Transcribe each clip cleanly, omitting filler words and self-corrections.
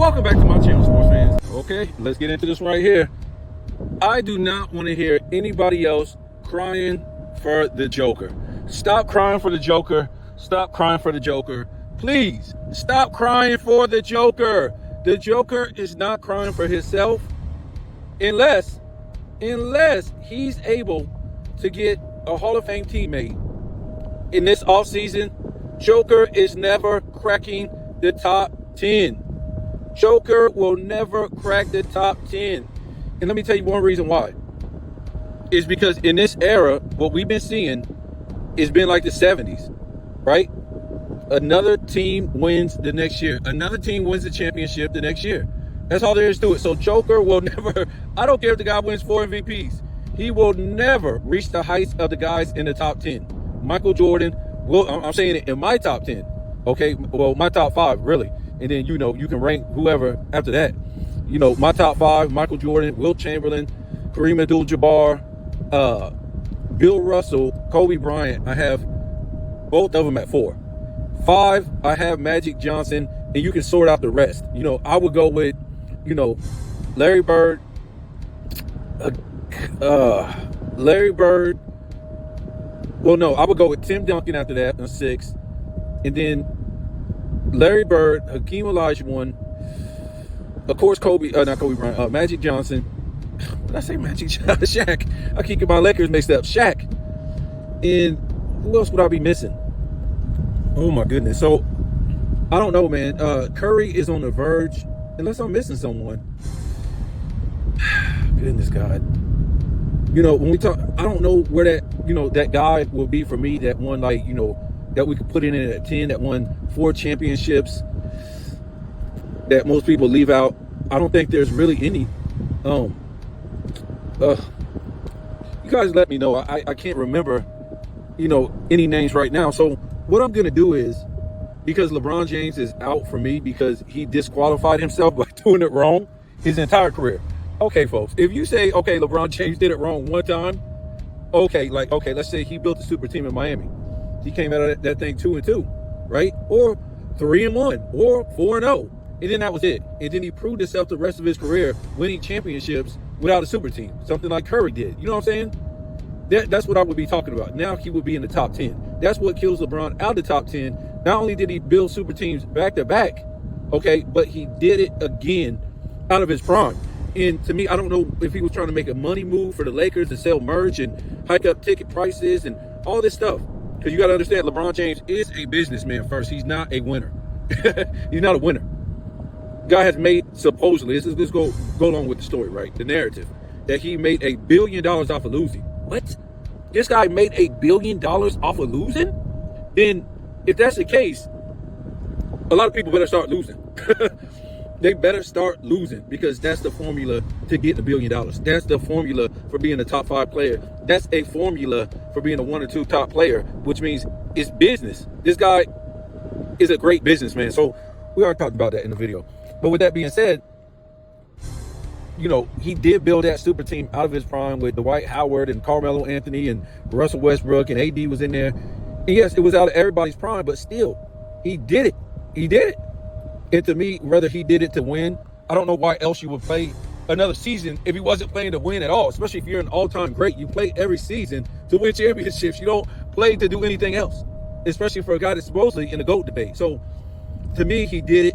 Welcome back to my channel, sports fans. Okay, let's get into this right here. I do not want to hear anybody else crying for the Joker. Stop crying for the Joker. Stop crying for the Joker. Please, stop crying for the Joker. The Joker is not crying for himself unless he's able to get a Hall of Fame teammate in this offseason. Joker is never cracking the top 10. Joker will never crack the top 10. And let me tell you one reason why. It's because in this era, what we've been seeing has been like the 70s, right? Another team wins the next year. Another team wins the championship the next year. That's all there is to it. So Joker will never, I don't care if the guy wins 4 MVPs. He will never reach the heights of the guys in the top 10. Michael Jordan, I'm saying it in my top 10. Okay, well, my top 5, really. And then, you can rank whoever after that. My top 5, Michael Jordan, Wilt Chamberlain, Kareem Abdul-Jabbar, Bill Russell, Kobe Bryant. I have both of them at 4. 5, I have Magic Johnson, and you can sort out the rest. I would go with, Larry Bird, I would go with Tim Duncan after that on 6. And then Larry Bird, Hakeem Olajuwon, of course, Magic Johnson. Did I say Magic? Shaq. I keep getting my Lakers mixed up. Shaq. And who else would I be missing? Oh, my goodness. So, I don't know, man. Curry is on the verge, unless I'm missing someone. Goodness, God. When we talk, I don't know where that, that guy will be for me, that one, that we could put in at 10, that won 4 championships, that most people leave out. I don't think there's really any. You guys let me know. I can't remember, any names right now. So what I'm going to do is, because LeBron James is out for me because he disqualified himself by doing it wrong his entire career. Okay, folks, if you say, okay, LeBron James did it wrong one time, okay, let's say he built a super team in Miami. He came out of that thing 2-2, right? Or 3-1, or 4-0. And then that was it. And then he proved himself the rest of his career winning championships without a super team. Something like Curry did. You know what I'm saying? That's what I would be talking about. Now he would be in the top 10. That's what kills LeBron out of the top 10. Not only did he build super teams back to back, okay, but he did it again out of his prime. And to me, I don't know if he was trying to make a money move for the Lakers to sell merch and hike up ticket prices and all this stuff. Because you got to understand, LeBron James is a businessman first. He's not a winner. He's not a winner. Guy has made, supposedly, let's go along with the story, right? The narrative, that he made $1 billion off of losing. What? This guy made $1 billion off of losing? Then, if that's the case, a lot of people better start losing. They better start losing, because that's the formula to get $1 billion. That's the formula for being a top 5 player. That's a formula for being a 1 or 2 top player, which means it's business. This guy is a great businessman. So we already talked about that in the video. But with that being said, he did build that super team out of his prime with Dwight Howard and Carmelo Anthony and Russell Westbrook, and AD was in there. And yes, it was out of everybody's prime, but still, he did it. He did it. And to me, whether he did it to win, I don't know why else you would play another season if he wasn't playing to win at all, especially if you're an all-time great. You play every season to win championships. You don't play to do anything else, especially for a guy that's supposedly in the GOAT debate. So to me, he did it,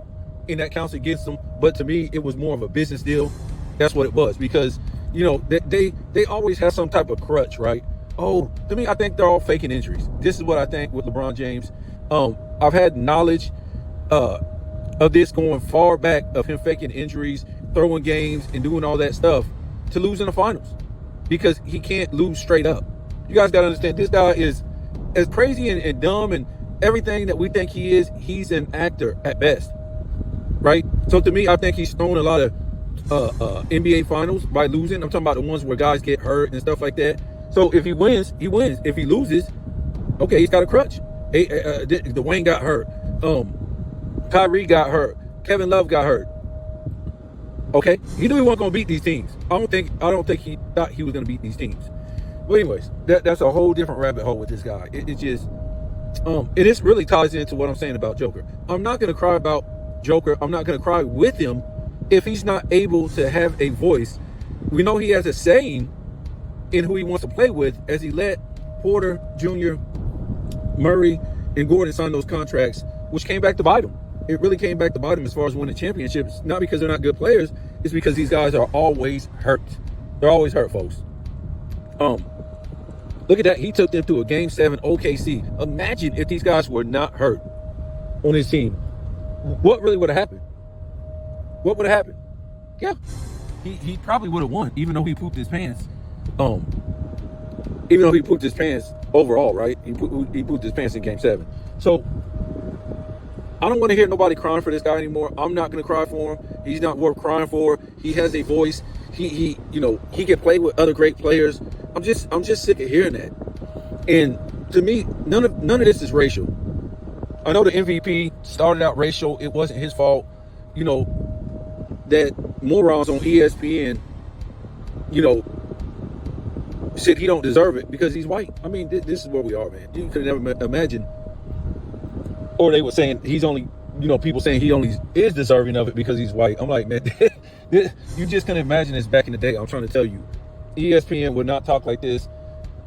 and that counts against him. But to me, it was more of a business deal. That's what it was, because, they always have some type of crutch, right? Oh, to me, I think they're all faking injuries. This is what I think with LeBron James. I've had knowledge of this going far back, of him faking injuries, throwing games, and doing all that stuff to lose in the finals, because he can't lose straight up. You guys got to understand, this guy is as crazy and dumb and everything that we think he is. He's an actor at best, right? So to me, I think he's thrown a lot of NBA finals by losing. I'm talking about the ones where guys get hurt and stuff like that. So if he wins, he wins. If he loses, okay, he's got a crutch. Dwayne got hurt. Kyrie got hurt. Kevin Love got hurt. Okay, he knew he wasn't going to beat these teams. I don't think he thought he was going to beat these teams. But anyways, that's a whole different rabbit hole with this guy. It just, and this really ties into what I'm saying about Joker. I'm not going to cry about Joker. I'm not going to cry with him if he's not able to have a voice. We know he has a saying in who he wants to play with, as he let Porter Jr., Murray, and Gordon sign those contracts, which came back to bite him. It really came back to bite him as far as winning championships. Not because they're not good players, it's because these guys are always hurt. They're always hurt, folks. Look at that. He took them to a Game 7 OKC. Imagine if these guys were not hurt on his team. What really would have happened? What would have happened? Yeah. He probably would have won, even though he pooped his pants. Even though he pooped his pants overall, right? He pooped his pants in Game 7. So, I don't want to hear nobody crying for this guy anymore. I'm not going to cry for him. He's not worth crying for. He has a voice. He can play with other great players. I'm just sick of hearing that. And to me, none of this is racial. I know the MVP started out racial. It wasn't his fault. That morons on ESPN, said he don't deserve it because he's white. I mean, this is where we are, man. You could never imagine. Or they were saying he's only, people saying he only is deserving of it because he's white. I'm like, man, you just couldn't imagine this back in the day. I'm trying to tell you. ESPN would not talk like this.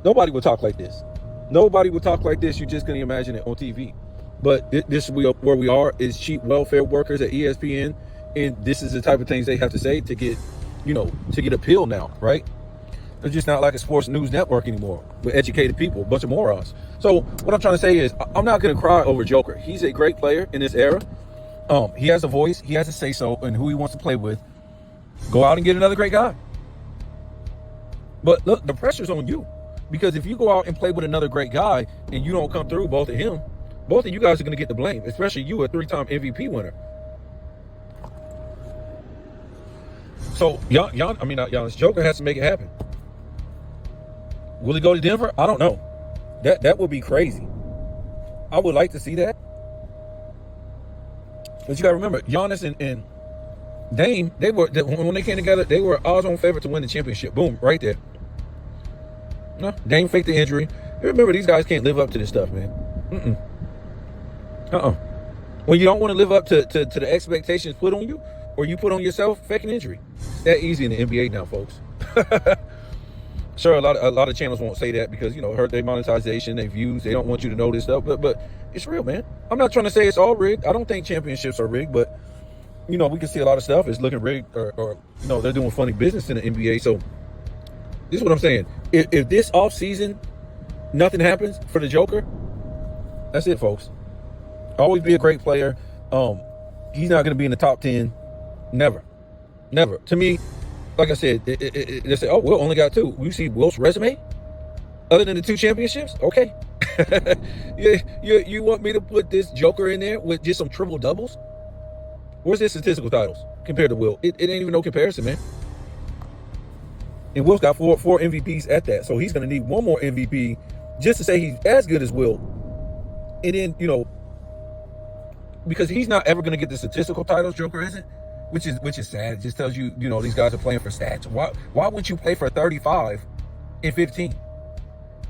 Nobody would talk like this. Nobody would talk like this. You just couldn't imagine it on TV. But this is where we are, is cheap welfare workers at ESPN. And this is the type of things they have to say to get, to get appeal now, right? It's just not like a sports news network anymore with educated people, a bunch of morons. So what I'm trying to say is I'm not going to cry over Joker. He's a great player in this era. He has a voice. He has a say-so in who he wants to play with. Go out and get another great guy. But look, the pressure's on you. Because if you go out and play with another great guy and you don't come through, both of you guys are going to get the blame, especially you, a 3-time MVP winner. So, Joker has to make it happen. Will he go to Denver? I don't know. That would be crazy. I would like to see that. But you got to remember, Giannis and Dame, when they came together, they were odds-on favorite to win the championship. Boom, right there. No, Dame faked the injury. Remember, these guys can't live up to this stuff, man. When you don't want to live up to the expectations put on you, or you put on yourself, fake an injury. It's that easy in the NBA now, folks. Sure, a lot of channels won't say that because, hurt their monetization, their views. They don't want you to know this stuff, but it's real, man. I'm not trying to say it's all rigged. I don't think championships are rigged, but, we can see a lot of stuff is looking rigged or they're doing funny business in the NBA. So this is what I'm saying. If this offseason, nothing happens for the Joker, that's it, folks. Always be a great player. He's not going to be in the top 10. Never. To me, like I said, they say, Will only got 2. You see Will's resume? Other than the 2 championships? Okay. You want me to put this Joker in there with just some triple doubles? Where's his statistical titles compared to Will? It ain't even no comparison, man. And Will's got four MVPs at that. So he's going to need one more MVP just to say he's as good as Will. And then, because he's not ever going to get the statistical titles, Joker isn't. Which is sad. It just tells you, these guys are playing for stats. Why wouldn't you play for 35 and 15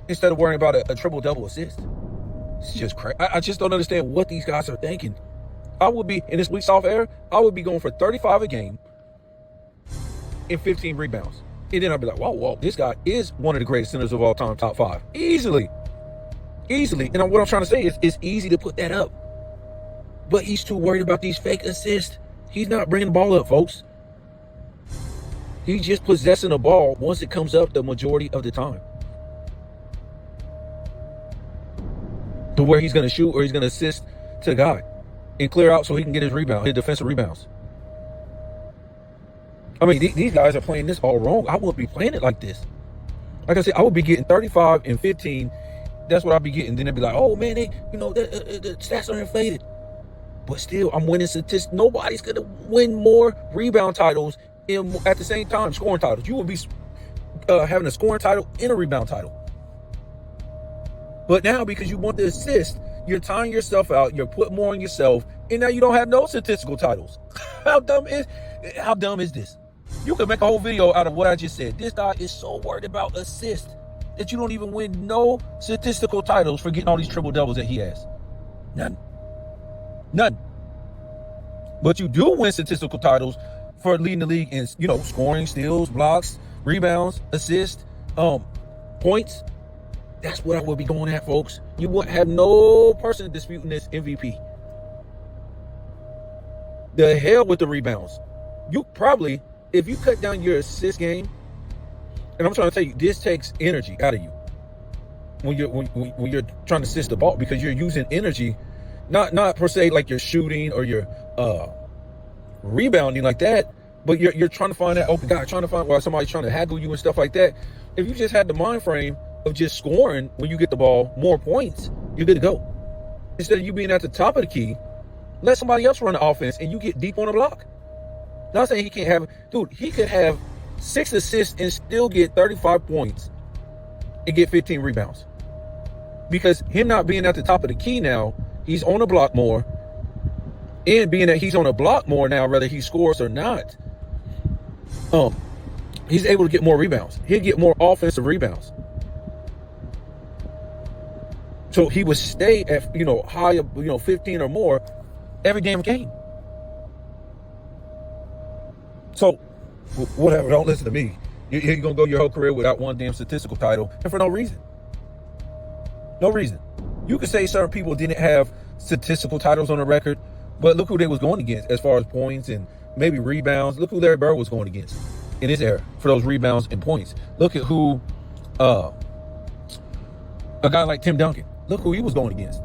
instead of worrying about a triple-double assist? It's just crazy. I just don't understand what these guys are thinking. I would be, in this week's off air, I would be going for 35 a game and 15 rebounds. And then I'd be like, whoa, this guy is one of the greatest centers of all time, top 5. Easily. And what I'm trying to say is it's easy to put that up. But he's too worried about these fake assists. He's not bringing the ball up, folks. He's just possessing the ball once it comes up the majority of the time. To where he's going to shoot or he's going to assist to the guy and clear out so he can get his defensive rebounds. I mean, these guys are playing this all wrong. I wouldn't be playing it like this. Like I said, I would be getting 35 and 15. That's what I'd be getting. Then they'd be like, oh, man, the stats are inflated. But still, I'm winning statistics. Nobody's going to win more rebound titles at the same time, scoring titles. You will be having a scoring title and a rebound title. But now, because you want the assist, you're tying yourself out. You're putting more on yourself. And now you don't have no statistical titles. How dumb is this? You can make a whole video out of what I just said. This guy is so worried about assists that you don't even win no statistical titles for getting all these triple doubles that he has. None. But you do win statistical titles for leading the league in, scoring, steals, blocks, rebounds, assists, points. That's what I would be going at, folks. You wouldn't have no person disputing this MVP. The hell with the rebounds. You probably, if you cut down your assist game, and I'm trying to tell you, this takes energy out of you when you're trying to assist the ball, because you're using energy, not per se like you're shooting or you're rebounding like that, but you're trying to find that open guy, trying to find somebody trying to haggle you and stuff like that. If you just had the mind frame of just scoring when you get the ball more points, you're good to go. Instead of you being at the top of the key, let somebody else run the offense and you get deep on the block. Not saying he can't have, dude, he could have 6 assists and still get 35 points and get 15 rebounds. Because him not being at the top of the key now, he's on the block more. And being that he's on the block more now, whether he scores or not, he's able to get more rebounds. He'll get more offensive rebounds. So he would stay at, high of, 15 or more every damn game. So, whatever, don't listen to me. You're going to go your whole career without one damn statistical title, and for no reason. No reason. You could say certain people didn't have statistical titles on the record, but look who they was going against as far as points and maybe rebounds. Look who Larry Bird was going against in his era for those rebounds and points. Look at who a guy like Tim Duncan. Look who he was going against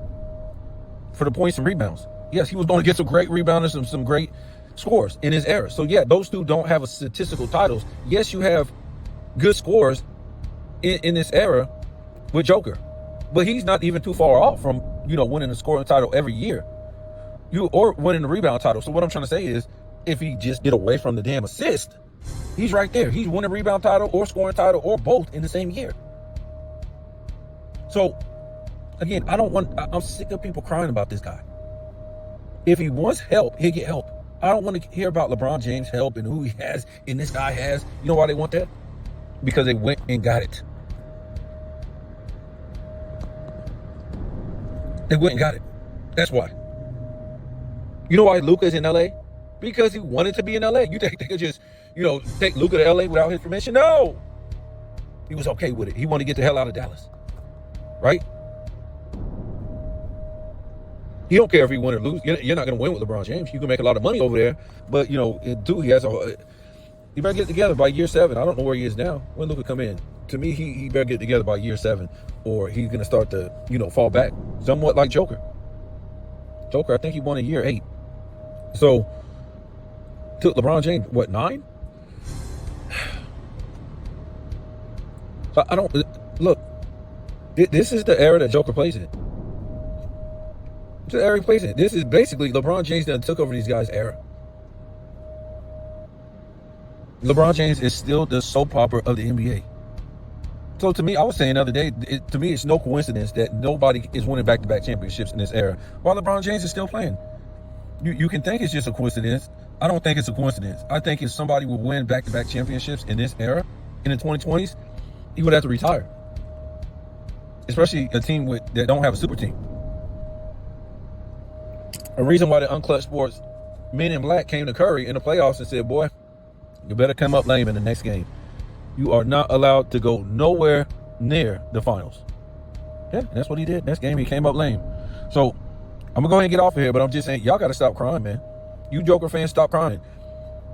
for the points and rebounds. Yes, he was going against some great rebounders and some great scores in his era. So yeah, those two don't have a statistical titles. Yes, you have good scores in this era with Joker, but he's not even too far off from winning the scoring title every year, or winning the rebound title. So what I'm trying to say is, if he just get away from the damn assist, he's right there. He's winning rebound title or scoring title or both in the same year. So again, I'm sick of people crying about this guy. If he wants help, he'll get help. I don't want to hear about LeBron James' help and who he has and this guy has. You know why they want that? Because they went and got it. They went and got it. That's why. You know why Luka is in LA? Because he wanted to be in LA. You think they could just, take Luka to LA without his permission? No. He was okay with it. He wanted to get the hell out of Dallas. Right? He don't care if he win or lose. You're not going to win with LeBron James. You can make a lot of money over there, but he better get together by year 7. I don't know where he is now. When Luka come in, to me, he better get together by year 7, or he's going to start to fall back, somewhat like Joker. I think he won in year 8. So took LeBron James 9? So I don't look. This is the era that Joker plays in. This is basically LeBron James that took over these guys' era. LeBron James is still the soap opera of the NBA. So to me, I was saying the other day, to me, it's no coincidence that nobody is winning back-to-back championships in this era while LeBron James is still playing. You can think it's just a coincidence. I don't think it's a coincidence. I think if somebody would win back-to-back championships in this era, in the 2020s, he would have to retire. Especially a team that don't have a super team. A reason why the Unclutch Sports Men in Black came to Curry in the playoffs and said, boy, you better come up lame in the next game. You are not allowed to go nowhere near the finals. Yeah, that's what he did. Next game, he came up lame. So I'm going to go ahead and get off of here, but I'm just saying, y'all got to stop crying, man. You Joker fans, stop crying.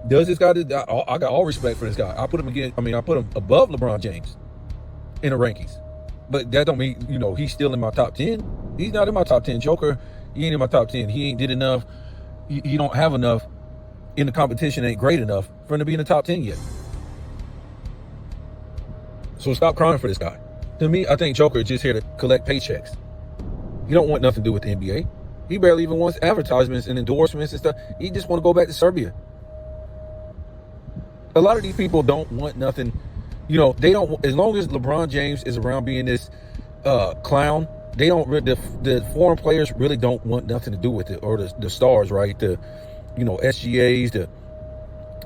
Does this guy, I got all respect for this guy. I put him above LeBron James in the rankings. But that don't mean, he's still in my top 10. He's not in my top 10. Joker, he ain't in my top 10. He ain't did enough. He don't have enough in the competition, ain't great enough for him to be in the top 10 yet. So stop crying for this guy. To me, I think Joker is just here to collect paychecks. He don't want nothing to do with the NBA. He barely even wants advertisements and endorsements and stuff. He just want to go back to Serbia. A lot of these people don't want nothing. They don't, as long as LeBron James is around being this clown, they don't, the foreign players really don't want nothing to do with it, or the stars, right? The, SGAs, the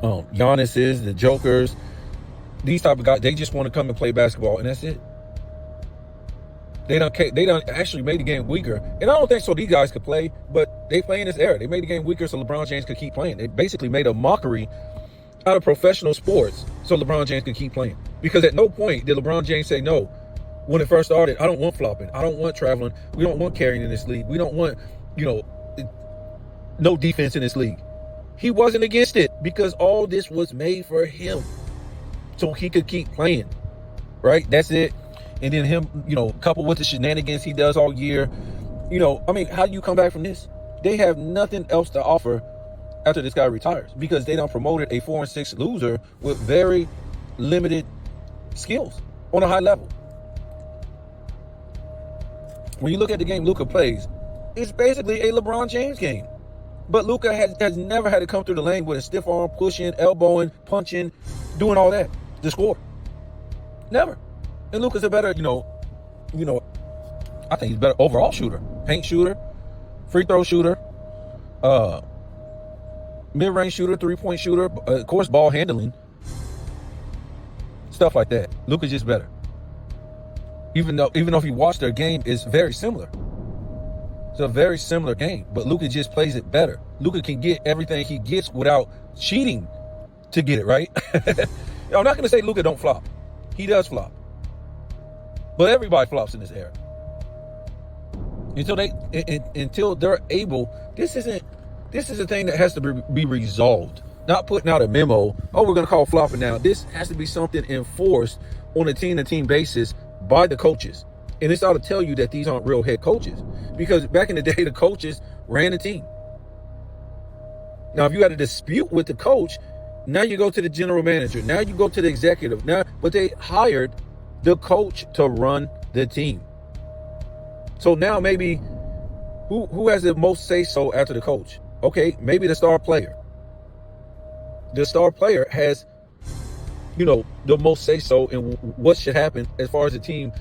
Giannis's, the Jokers, these type of guys, they just want to come and play basketball, and that's it. They done actually made the game weaker. And I don't think so these guys could play, but they play in this era. They made the game weaker so LeBron James could keep playing. They basically made a mockery out of professional sports so LeBron James could keep playing. Because at no point did LeBron James say no. When it first started, I don't want flopping. I don't want traveling. We don't want carrying in this league. We don't want, no defense in this league. He wasn't against it because all this was made for him so he could keep playing. Right? That's it. And then him, coupled with the shenanigans he does all year. How do you come back from this? They have nothing else to offer after this guy retires because they done promoted a 4-6 loser with very limited skills on a high level. When you look at the game Luka plays, it's basically a LeBron James game. But Luka has never had to come through the lane with a stiff arm, pushing, elbowing, punching, doing all that to score. Never. And Luka's a better, I think he's a better overall shooter. Paint shooter, free throw shooter, mid-range shooter, three-point shooter, of course, ball handling. Stuff like that. Luka's just better. Even though if you watch their game, it's very similar. It's a very similar game, but Luka just plays it better. Luka can get everything he gets without cheating to get it, right? I'm not going to say Luka don't flop. He does flop. But everybody flops in this era. Until they're able, this is a thing that has to be resolved. Not putting out a memo, we're going to call flopping now. This has to be something enforced on a team-to-team basis by the coaches. And this ought to tell you that these aren't real head coaches. Because back in the day, the coaches ran the team. Now, if you had a dispute with the coach, now you go to the general manager. Now you go to the executive. But they hired the coach to run the team. So now maybe who has the most say-so after the coach? Okay, maybe the star player. The star player has, the most say-so in what should happen as far as the team,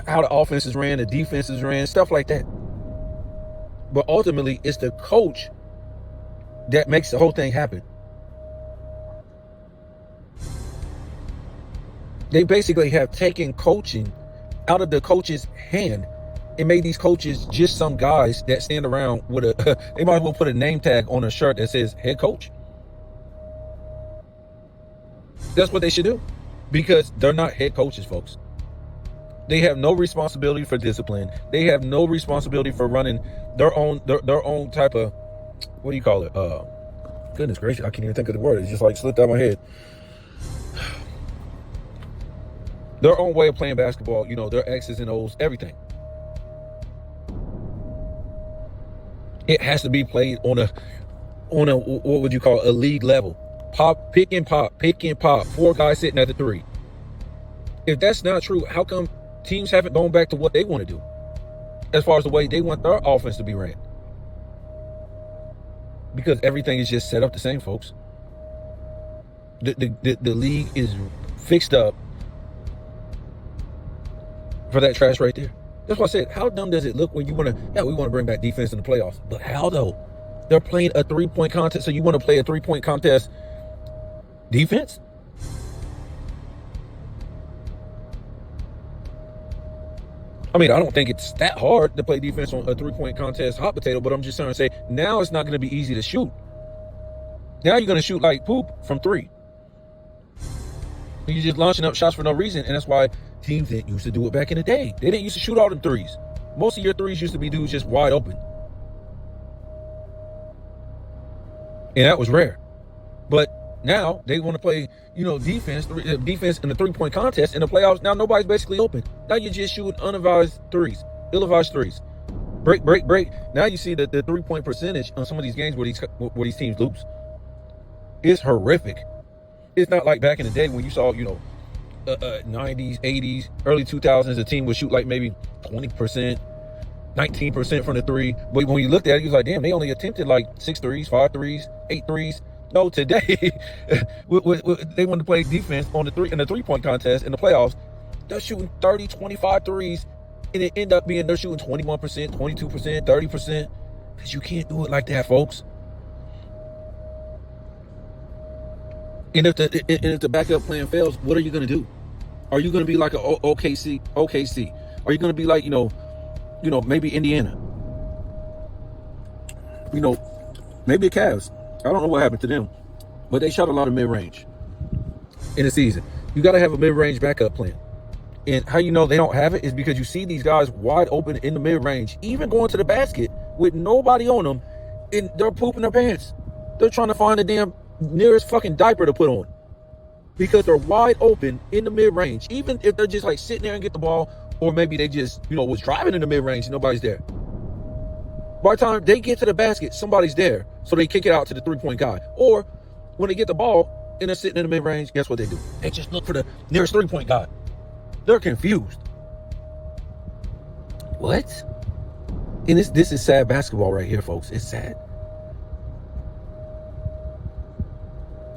how the offense is ran, the defense is ran, stuff like that. But ultimately, it's the coach that makes the whole thing happen. They basically have taken coaching out of the coach's hand and made these coaches just some guys that stand around with they might as well put a name tag on a shirt that says head coach. That's what they should do because they're not head coaches, folks. They have no responsibility for discipline. They have no responsibility for running their own type of, what do you call it? Goodness gracious, I can't even think of the word. It's just like slipped out of my head. Their own way of playing basketball, their X's and O's, everything. It has to be played on a what would you call it, a league level. Pop, pick and pop. 4 guys sitting at the 3. If that's not true, how come teams haven't gone back to what they want to do as far as the way they want their offense to be ran? Because everything is just set up the same, folks. The league is fixed up for that trash right there. That's why I said, how dumb does it look when you want to, we want to bring back defense in the playoffs. But how though? They're playing a 3-point contest, so you want to play a 3-point contest defense? I don't think it's that hard to play defense on a 3-point contest hot potato, but I'm just trying to say, now it's not going to be easy to shoot. Now you're going to shoot like poop from 3. You're just launching up shots for no reason, and that's why teams didn't used to do it back in the day. They didn't used to shoot all them 3s. Most of your 3s used to be dudes just wide open. And that was rare. But now they want to play, defense in the 3-point contest in the playoffs. Now nobody's basically open. Now you're just shooting unadvised 3s, ill-advised 3s. Break. Now you see that the 3-point percentage on some of these games where these teams lose. It's horrific. It's not like back in the day when you saw, 90s, 80s, early 2000s, a team would shoot like maybe 20%, 19% from the 3. But when you looked at it, you was like, damn, they only attempted like 6 threes, 5 threes, 8 threes. No, today, they want to play defense on in the 3-point contest in the playoffs. They're shooting 30, 25 threes, and it end up being they're shooting 21%, 22%, 30%. Because you can't do it like that, folks. And if the backup plan fails, what are you going to do? Are you going to be like an OKC? Are you going to be like, maybe Indiana? Maybe the Cavs. I don't know what happened to them, but they shot a lot of mid-range in the season. You got to have a mid-range backup plan. And how you know they don't have it is because you see these guys wide open in the mid-range, even going to the basket with nobody on them, and they're pooping their pants. They're trying to find the damn nearest fucking diaper to put on because they're wide open in the mid-range, even if they're just like sitting there and get the ball, or maybe they just, was driving in the mid-range and nobody's there. By the time they get to the basket, somebody's there, so they kick it out to the three-point guy. Or when they get the ball and they're sitting in the mid-range, guess what they do? They just look for the nearest three-point guy. They're confused. What? And this is sad basketball right here, folks. It's sad.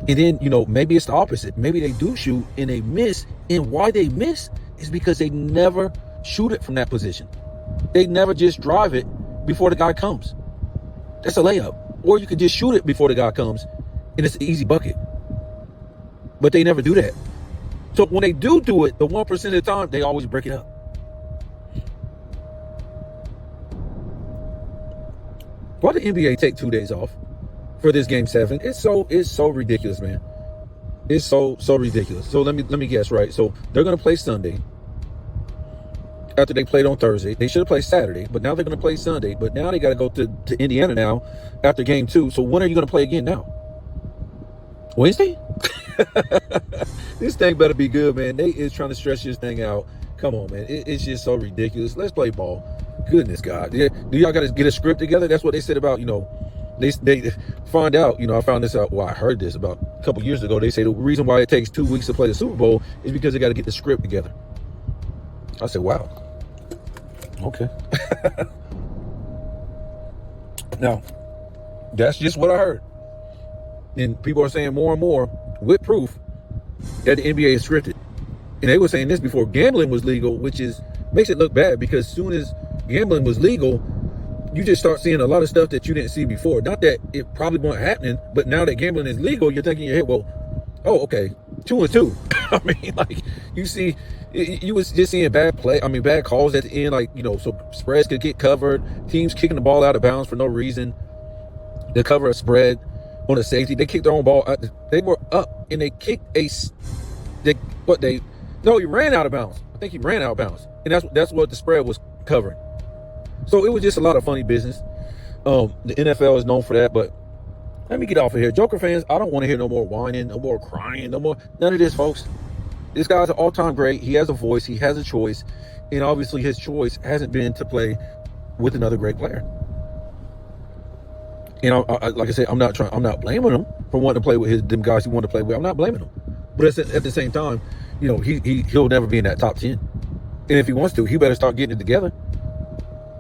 And then, maybe it's the opposite. Maybe they do shoot and they miss. And why they miss is because they never shoot it from that position. They never just drive it before the guy comes. That's a layup. Or you could just shoot it before the guy comes and it's an easy bucket. But they never do that. So when they do it, the 1% of the time, they always break it up. Why did the NBA take 2 days off for this game 7? It's so ridiculous, man. It's so ridiculous. So let me guess, right? So they're gonna play Sunday after they played on Thursday. They should have played Saturday, but now they're gonna play Sunday. But now they gotta go to Indiana now after game 2. So when are you gonna play again now? Wednesday? This thing better be good, man. They is trying to stretch this thing out. Come on, man. It's just so ridiculous. Let's play ball. Goodness God. Do y'all got to get a script together? That's what they said about, they find out, I found this out. Well, I heard this about a couple years ago. They say the reason why it takes 2 weeks to play the Super Bowl is because they got to get the script together. I said, wow. Okay. Now, that's just what I heard. And people are saying more and more with proof that the NBA is scripted. And they were saying this before gambling was legal, which makes it look bad, because as soon as gambling was legal, you just start seeing a lot of stuff that you didn't see before. Not that it probably wasn't happening, but now that gambling is legal, you're thinking in your head, well, oh, okay, 2 and 2. I mean, like, you was just seeing bad calls at the end, so spreads could get covered, teams kicking the ball out of bounds for no reason to cover a spread on a safety. They kicked their own ball. They were up and they kicked he ran out of bounds. I think he ran out of bounds. And that's what the spread was covering. So it was just a lot of funny business. The NFL is known for that, but let me get off of here. Joker fans, I don't want to hear no more whining, no more crying, no more, none of this, folks. This guy's an all-time great. He has a voice. He has a choice. And obviously his choice hasn't been to play with another great player. And like I said, I'm not blaming him for wanting to play with them guys he wanted to play with. I'm not blaming him. But at the same time, he'll never be in that top 10. And if he wants to, he better start getting it together.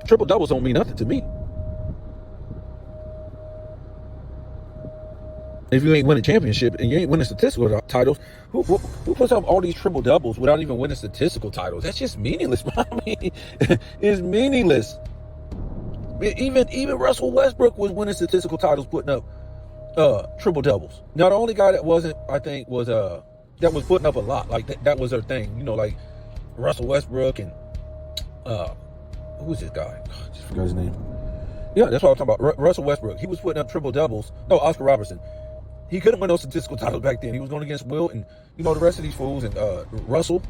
Triple doubles don't mean nothing to me. If you ain't winning a championship and you ain't winning statistical titles, who puts up all these triple doubles without even winning statistical titles? That's just meaningless. I mean, it's meaningless. Even Russell Westbrook was winning statistical titles, putting up triple doubles. Now the only guy that wasn't, I think, was that was putting up a lot. Like that was their thing. Like Russell Westbrook and who's this guy? I just forgot his name. Yeah, that's what I'm talking about. Russell Westbrook. He was putting up triple doubles. No, Oscar Robertson. He couldn't win those statistical titles back then. He was going against Wilt and the rest of these fools and Russell.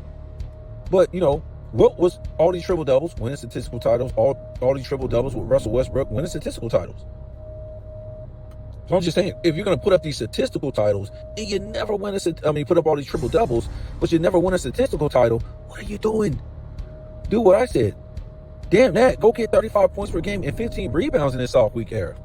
But Wilt was all these triple doubles, winning statistical titles. All these triple doubles with Russell Westbrook winning statistical titles. So I'm just saying, if you're going to put up these statistical titles and you never win put up all these triple doubles, but you never win a statistical title, what are you doing? Do what I said. Damn that. Go get 35 points per game and 15 rebounds in this off week era.